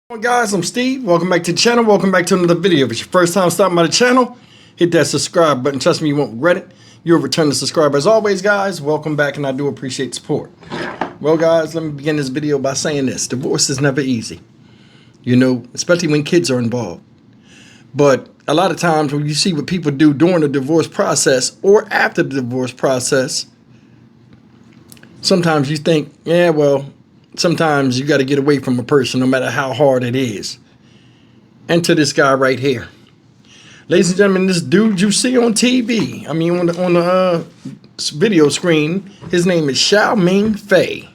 Hey guys, I'm Steve. Welcome back to the channel. Welcome back to another video. If it's your first time stopping by the channel, hit that subscribe button. Trust me, you won't regret it. You're a returning subscriber. As always, guys, welcome back, and I do appreciate support. Well, guys, let me begin this video by saying this. Divorce is never easy, especially when kids are involved. But a lot of times when you see what people do during the divorce process or after the divorce process, sometimes you think, yeah, well, sometimes you got to get away from a person no matter how hard it is. Enter this guy right here. Ladies and gentlemen, this dude you see on TV, on the video screen, his name is Xiaoming Fei.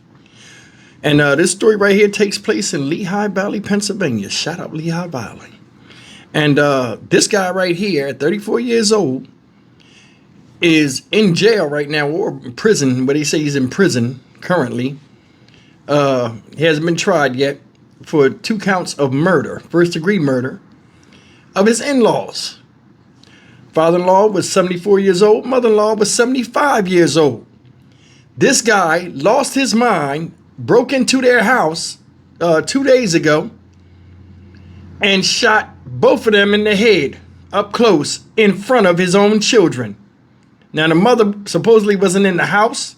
And this story right here takes place in Lehigh Valley, Pennsylvania. Shout out Lehigh Valley. And this guy right here, at 34 years old, is in jail right now, or in prison, but they say he's in prison currently. He hasn't been tried yet for 2 counts of murder, first-degree murder, of his in-laws. Father-in-law was 74 years old. Mother-in-law was 75 years old. This guy lost his mind, broke into their house 2 days ago, and shot both of them in the head up close in front of his own children. Now, the mother supposedly wasn't in the house.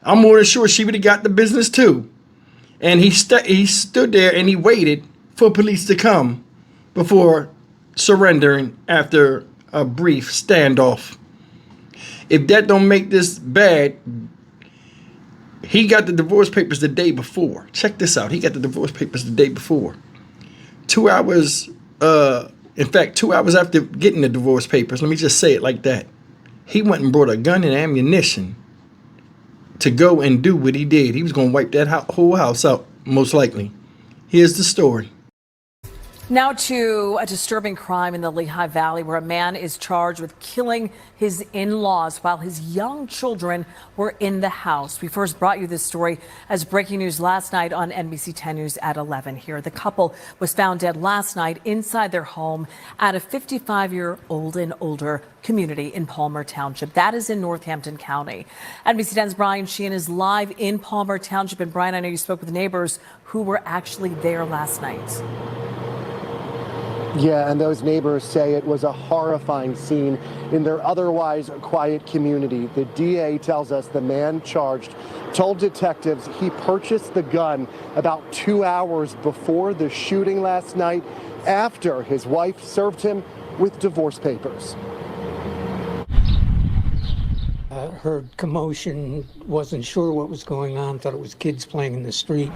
I'm more than sure she would have got the business too. And he stood there and he waited for police to come before surrendering after a brief standoff. If that don't make this bad, he got the divorce papers the day before. Check this out. He got the divorce papers the day before. 2 hours, in fact, 2 hours after getting the divorce papers, let me just say it like that, he went and brought a gun and ammunition to go and do what he did. He was going to wipe that whole house out, most likely. Here's the story. Now to a disturbing crime in the Lehigh Valley where a man is charged with killing his in-laws while his young children were in the house. We first brought you this story as breaking news last night on NBC 10 News at 11 here. The couple was found dead last night inside their home at a 55-year-old and older community in Palmer Township. That is in Northampton County. NBC 10's Brian Sheehan is live in Palmer Township. And Brian, I know you spoke with neighbors who were actually there last night. Yeah, and those neighbors say it was a horrifying scene in their otherwise quiet community. The DA tells us the man charged told detectives he purchased the gun about 2 hours before the shooting last night after his wife served him with divorce papers. Heard commotion, wasn't sure what was going on, thought it was kids playing in the street.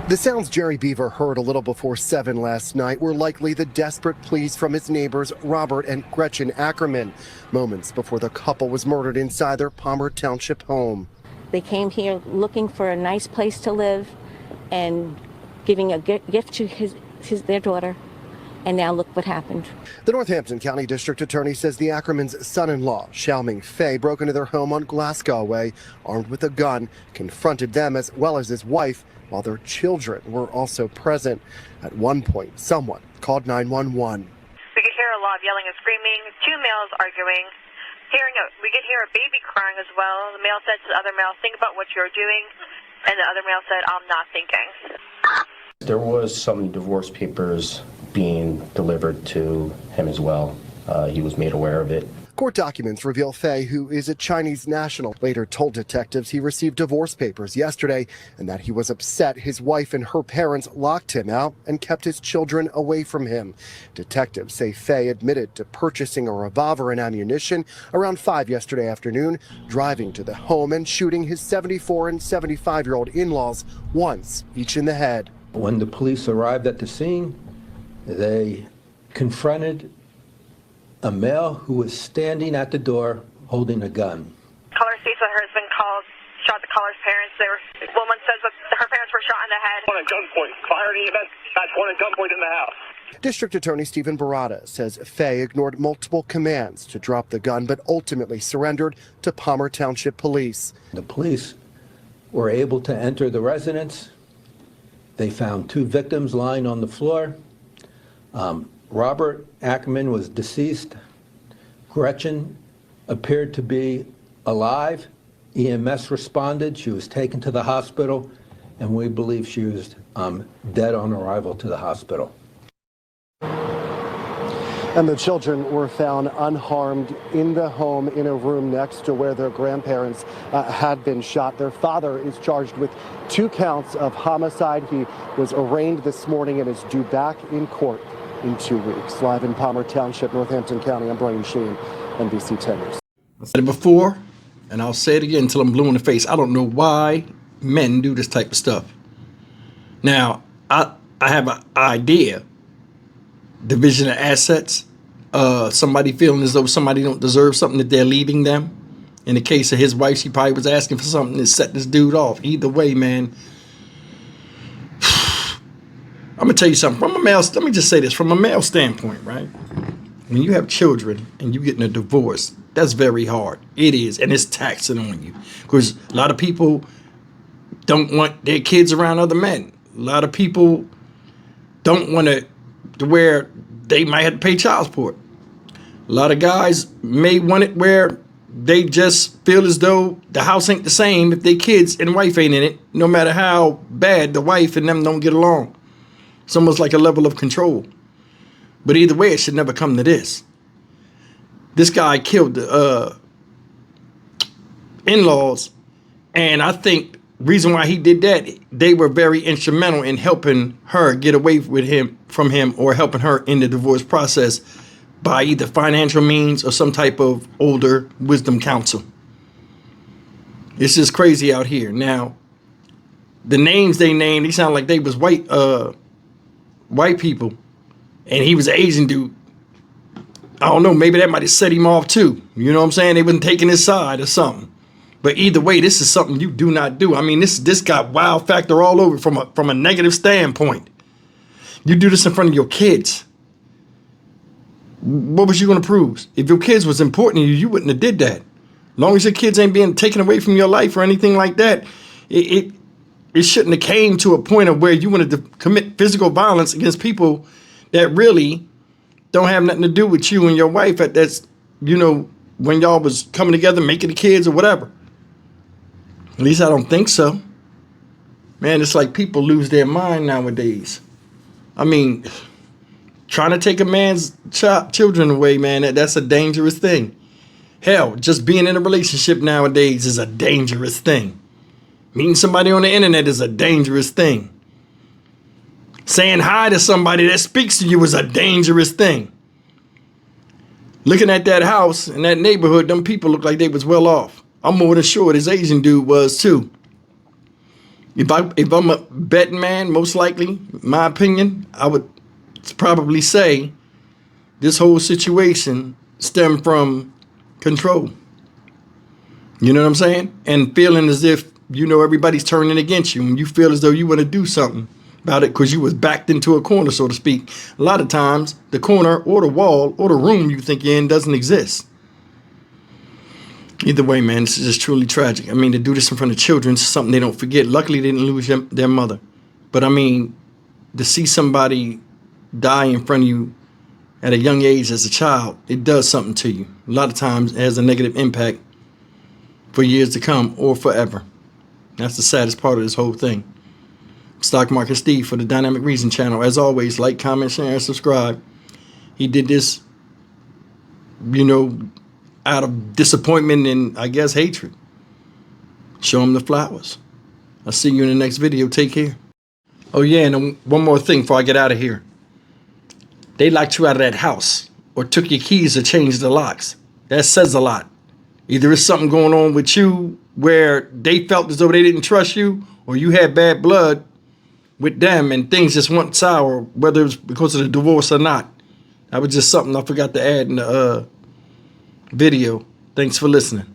The sounds Jerry Beaver heard a little before 7 last night were likely the desperate pleas from his neighbors Robert and Gretchen Ackerman, moments before the couple was murdered inside their Palmer Township home. They came here looking for a nice place to live and giving a gift to their daughter. And now look what happened. The Northampton County District Attorney says the Ackermans' son-in-law, Xiaoming Fei, broke into their home on Glasgow Way, armed with a gun, confronted them as well as his wife, while their children were also present. At one point, someone called 911. We could hear a lot of yelling and screaming, 2 males arguing. We could hear a baby crying as well. The male said to the other male, "Think about what you're doing," and the other male said, "I'm not thinking." There was some divorce papers being delivered to him as well. He was made aware of it. Court documents reveal Fei, who is a Chinese national, later told detectives he received divorce papers yesterday and that he was upset his wife and her parents locked him out and kept his children away from him. Detectives say Fei admitted to purchasing a revolver and ammunition around 5 yesterday afternoon, driving to the home and shooting his 74 and 75-year-old in-laws once, each in the head. When the police arrived at the scene, they confronted a male who was standing at the door holding a gun. Caller states that her husband shot the caller's parents. The woman says that her parents were shot in the head. One at gunpoint, fired in the event. That's one at gunpoint in the house. District Attorney Stephen Barada says Fei ignored multiple commands to drop the gun, but ultimately surrendered to Palmer Township Police. The police were able to enter the residence. They found 2 victims lying on the floor. Robert Ackerman was deceased. Gretchen appeared to be alive. EMS responded. She was taken to the hospital, and we believe she was dead on arrival to the hospital. And the children were found unharmed in the home in a room next to where their grandparents had been shot. Their father is charged with 2 counts of homicide. He was arraigned this morning and is due back in court in 2 weeks. Live in Palmer Township, Northampton County, I'm Brian Sheen, NBC 10 News. I said it before, and I'll say it again until I'm blue in the face. I don't know why men do this type of stuff. Now, I have an idea. Division of assets. Somebody feeling as though somebody don't deserve something that they're leaving them. In the case of his wife, she probably was asking for something that set this dude off. Either way, man. I'm gonna tell you something. Let me just say this from a male standpoint, right? When you have children and you're getting a divorce, that's very hard. It is, and it's taxing on you. Because a lot of people don't want their kids around other men. A lot of people don't want to where they might have to pay child support. A lot of guys may want it where they just feel as though the house ain't the same if their kids and wife ain't in it, no matter how bad the wife and them don't get along. It's almost like a level of control. But either way, it should never come to this. This guy killed the in-laws, and I think reason why he did that, they were very instrumental in helping her get away with him from him, or helping her in the divorce process by either financial means or some type of older wisdom counsel. It's just crazy out here. Now, the names they named, they sound like they was white people, and he was an Asian dude. I don't know, maybe that might have set him off too. You know what I'm saying? They wasn't taking his side or something. But either way, this is something you do not do. I mean, this got wow factor all over from a negative standpoint. You do this in front of your kids. What was you going to prove? If your kids was important to you, you wouldn't have did that. As long as your kids ain't being taken away from your life or anything like that, it shouldn't have came to a point of where you wanted to commit physical violence against people that really don't have nothing to do with you and your wife that's, you know, when y'all was coming together, making the kids or whatever. At least I don't think so. Man, it's like people lose their mind nowadays. I mean, trying to take a man's children away, man, that's a dangerous thing. Hell, just being in a relationship nowadays is a dangerous thing. Meeting somebody on the internet is a dangerous thing. Saying hi to somebody that speaks to you is a dangerous thing. Looking at that house in that neighborhood, them people look like they was well off. I'm more than sure this Asian dude was too. If I'm a betting man, most likely, my opinion, I would probably say this whole situation stemmed from control. You know what I'm saying? And feeling as if, you know, everybody's turning against you, and you feel as though you want to do something about it because you was backed into a corner, so to speak. A lot of times, the corner or the wall or the room you think you're in doesn't exist. Either way, man, this is just truly tragic. I mean, to do this in front of children is something they don't forget. Luckily, they didn't lose their mother. But I mean, to see somebody die in front of you at a young age as a child, it does something to you. A lot of times it has a negative impact for years to come or forever. That's the saddest part of this whole thing. Stock Market Steve for the Dynamic Reason channel. As always, like, comment, share, and subscribe. He did this, you know, out of disappointment and, I guess, hatred. Show him the flowers. I'll see you in the next video. Take care. Oh, yeah, and one more thing before I get out of here. They locked you out of that house or took your keys or changed the locks. That says a lot. Either it's something going on with you where they felt as though they didn't trust you, or you had bad blood with them and things just went sour, whether it was because of the divorce or not. That was just something I forgot to add in the video. Thanks for listening.